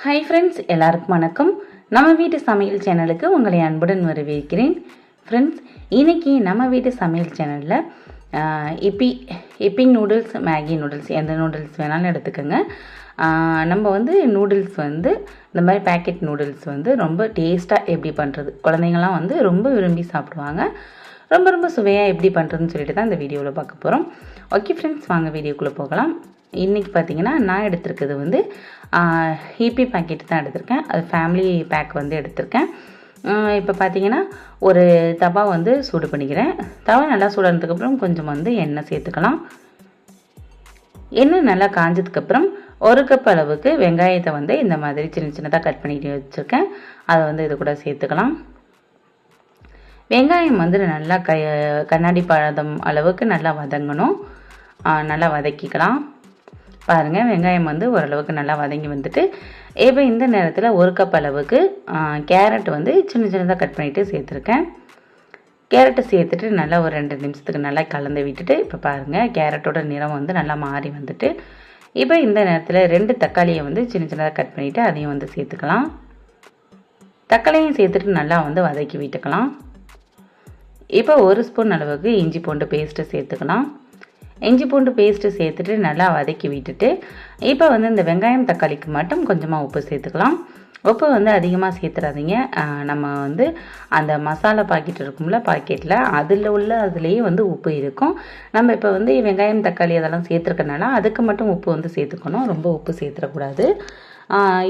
Hi friends, எல்லாருக்கும் வணக்கம். நம்ம வீட்டு சமையல் சேனலுக்கு உங்களை அன்புடன் வரவேற்கிறேன். ஃப்ரெண்ட்ஸ், இன்றைக்கி நம்ம வீட்டு சமையல் சேனலில் இப்பி நூடுல்ஸ், மேகி நூடுல்ஸ், எந்த நூடுல்ஸ் வேணாலும் எடுத்துக்கோங்க. நம்ம நூடுல்ஸ் இந்த மாதிரி பேக்கெட் நூடுல்ஸ் ரொம்ப டேஸ்ட்டாக எப்படி பண்ணுறது, குழந்தைங்கள்லாம் ரொம்ப விரும்பி சாப்பிடுவாங்க. ரொம்ப சுவையாக எப்படி பண்ணுறதுன்னு சொல்லிட்டு தான் இந்த வீடியோவில் பார்க்க போகிறோம். ஓகே ஃப்ரெண்ட்ஸ், வாங்க வீடியோக்குள்ளே போகலாம். இன்றைக்கி பார்த்தீங்கன்னா நான் எடுத்திருக்கிறது ஹீப்பி பேக்கெட் தான் எடுத்திருக்கேன். அது ஃபேமிலி பேக் எடுத்திருக்கேன். இப்போ பார்த்தீங்கன்னா ஒரு தவா சூடு பண்ணிக்கிறேன். தவா நல்லா சூடானதுக்கப்புறம் கொஞ்சம் எண்ணெய் சேர்த்துக்கலாம். எண்ணெய் நல்லா காஞ்சதுக்கப்புறம் 1 கப் அளவுக்கு வெங்காயத்தை இந்த மாதிரி சின்னதாக கட் பண்ணிட்டு வச்சுருக்கேன். அதை இது கூட சேர்த்துக்கலாம். வெங்காயம் நல்லா கண்ணாடி பழம் அளவுக்கு நல்லா வதங்கணும். நல்லா வதக்கிக்கலாம். பாருங்கள், வெங்காயம் ஓரளவுக்கு நல்லா வதங்கி வந்துட்டு இப்போ இந்த நேரத்தில் 1 கப் அளவுக்கு கேரட் சின்னதாக கட் பண்ணிவிட்டு சேர்த்துருக்கேன். கேரட்டை சேர்த்துட்டு நல்லா ஒரு 2 நிமிஷத்துக்கு நல்லா கலந்து விட்டுட்டு இப்போ பாருங்கள், கேரட்டோட நிறம் நல்லா மாறி வந்துட்டு இப்போ இந்த நேரத்தில் 2 தக்காளியை சின்னதாக கட் பண்ணிவிட்டு அதையும் சேர்த்துக்கலாம். தக்காளியும் சேர்த்துட்டு நல்லா வதக்கி விட்டுக்கலாம். இப்போ 1 ஸ்பூன் அளவுக்கு இஞ்சி பூண்டு பேஸ்ட்டு சேர்த்துக்கலாம். இஞ்சி பூண்டு பேஸ்ட்டு சேர்த்துட்டு நல்லா வதக்கி விட்டுட்டு இப்போ இந்த வெங்காயம் தக்காளிக்கு மட்டும் கொஞ்சமாக உப்பு சேர்த்துக்கலாம். உப்பு அதிகமாக சேர்த்துறாதீங்க. நம்ம அந்த மசாலா பாக்கெட் இருக்கும்ல, பாக்கெட்டில் அதுலேயே உப்பு இருக்கும். நம்ம இப்போ வெங்காயம் தக்காளி அதெல்லாம் சேர்த்துருக்கனால அதுக்கு மட்டும் உப்பு சேர்த்துக்கணும். ரொம்ப உப்பு சேர்த்துடக்கூடாது.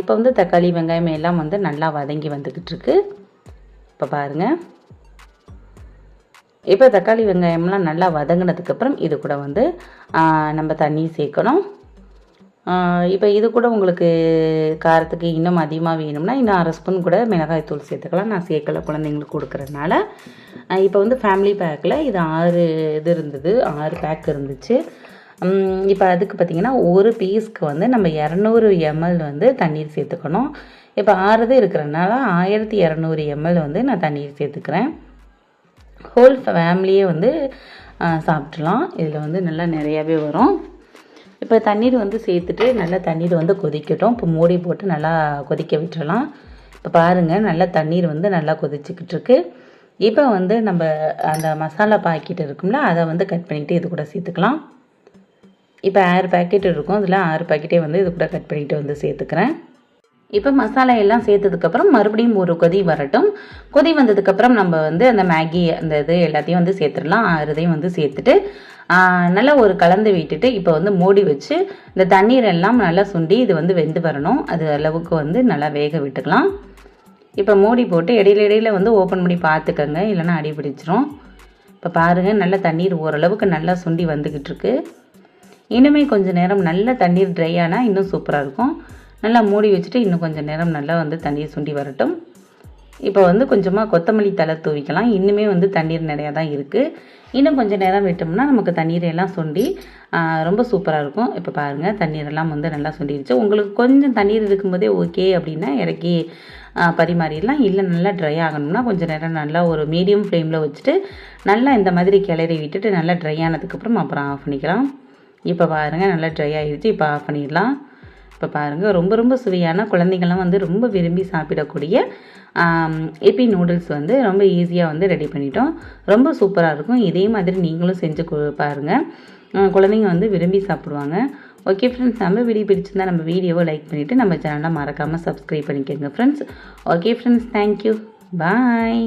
இப்போ தக்காளி வெங்காயம் எல்லாம் நல்லா வதங்கி வந்துக்கிட்டு இருக்கு. இப்போ பாருங்கள், இப்போ தக்காளி வெங்காயம்லாம் நல்லா வதங்கினதுக்கப்புறம் இது கூட நம்ம தண்ணி சேர்க்கணும். இப்போ இது கூட உங்களுக்கு காரத்துக்கு இன்னும் அதிகமாக வேணும்னா இன்னும் 1/2 ஸ்பூன் கூட மிளகாய் தூள் சேர்த்துக்கலாம். நான் சேர்க்கலை, குழந்தைங்களுக்கு கொடுக்குறதுனால. இப்போ ஃபேமிலி பேக்கில் இது 6 இது இருந்தது, 6 பேக் இருந்துச்சு. இப்போ அதுக்கு பார்த்திங்கன்னா ஒரு பீஸ்க்கு நம்ம 200 ml தண்ணீர் சேர்த்துக்கணும். இப்போ 6 இது இருக்கிறதுனால 1200 ml நான் தண்ணீர் சேர்த்துக்கிறேன். ஹோல் ஃபேமிலியே சாப்பிட்றலாம். இதில் நல்லா நிறையாவே வரும். இப்போ தண்ணீர் சேர்த்துட்டு நல்லா தண்ணீர் கொதிக்கட்டும். இப்போ மூடி போட்டு நல்லா கொதிக்க விட்டுறலாம். இப்போ பாருங்கள், நல்லா தண்ணீர் நல்லா கொதிச்சுக்கிட்டு இருக்கு. இப்போ நம்ம அந்த மசாலா பாக்கெட் இருக்கும்ல, அதை கட் பண்ணிவிட்டு இது கூட சேர்த்துக்கலாம். இப்போ 6 பேக்கெட் இருக்கும், அதில் 6 பேக்கெட்டே இது கூட கட் பண்ணிவிட்டு சேர்த்துக்கிறேன். இப்போ மசாலா எல்லாம் சேர்த்ததுக்கப்புறம் மறுபடியும் ஒரு கொதி வரட்டும். கொதி வந்ததுக்கப்புறம் நம்ம அந்த மேகி அந்த இது எல்லாத்தையும் சேர்த்துடலாம். 6 இதையும் சேர்த்துட்டு நல்லா ஒரு கலந்து விட்டுட்டு இப்போ மூடி வச்சு இந்த தண்ணீர் எல்லாம் நல்லா சுண்டி இது வெந்து வரணும். அது அளவுக்கு நல்லா வேக விட்டுக்கலாம். இப்போ மூடி போட்டு இடையில ஓப்பன் பண்ணி பார்த்துக்கோங்க, இல்லைன்னா அடி பிடிச்சிரும். இப்போ பாருங்கள், நல்லா தண்ணீர் ஓரளவுக்கு நல்லா சுண்டி வந்துக்கிட்டு இருக்கு. இனிமே கொஞ்சம் நேரம் நல்லா தண்ணீர் ட்ரை ஆனால் இன்னும் சூப்பராக இருக்கும். நல்லா மூடி வச்சுட்டு இன்னும் கொஞ்சம் நேரம் நல்லா தண்ணீர் சுண்டி வரட்டும். இப்போ கொஞ்சமாக கொத்தமல்லி தழை தூவிக்கலாம். இன்னுமே தண்ணீர் நிறையா தான் இருக்குது. இன்னும் கொஞ்சம் நேரம் விட்டோம்னா நமக்கு தண்ணீரெல்லாம் சுண்டி ரொம்ப சூப்பராக இருக்கும். இப்போ பாருங்கள், தண்ணீரெல்லாம் நல்லா சுண்டிடுச்சு. உங்களுக்கு கொஞ்சம் தண்ணீர் இருக்கும்போதே ஓகே அப்படின்னா இறக்கி பரிமாறிடலாம். இல்லை நல்லா ட்ரை ஆகணும்னா கொஞ்சம் நேரம் நல்லா ஒரு மீடியம் ஃப்ளேமில் வச்சுட்டு நல்லா இந்த மாதிரி கிளறி விட்டுட்டு நல்லா ட்ரை ஆனதுக்கப்புறம் அப்புறம் ஆஃப் பண்ணிக்கலாம். இப்போ பாருங்கள், நல்லா ட்ரை ஆகிடுச்சு. இப்போ ஆஃப் பண்ணிடலாம். இப்போ பாருங்கள், ரொம்ப சுவையான, குழந்தைங்கள்லாம் ரொம்ப விரும்பி சாப்பிடக்கூடிய இப்பி நூடுல்ஸ் ரொம்ப ஈஸியாக ரெடி பண்ணிட்டோம். ரொம்ப சூப்பராக இருக்கும். இதே மாதிரி நீங்களும் செஞ்சு பாருங்கள். குழந்தைங்க விரும்பி சாப்பிடுவாங்க. ஓகே ஃப்ரெண்ட்ஸ், நம்ம வீடியோ பிடிச்சிருந்தா நம்ம வீடியோவை லைக் பண்ணிவிட்டு நம்ம சேனலை மறக்காமல் சப்ஸ்கிரைப் பண்ணிக்கோங்க ஃப்ரெண்ட்ஸ். ஓகே ஃப்ரெண்ட்ஸ், தேங்க்யூ, பாய்.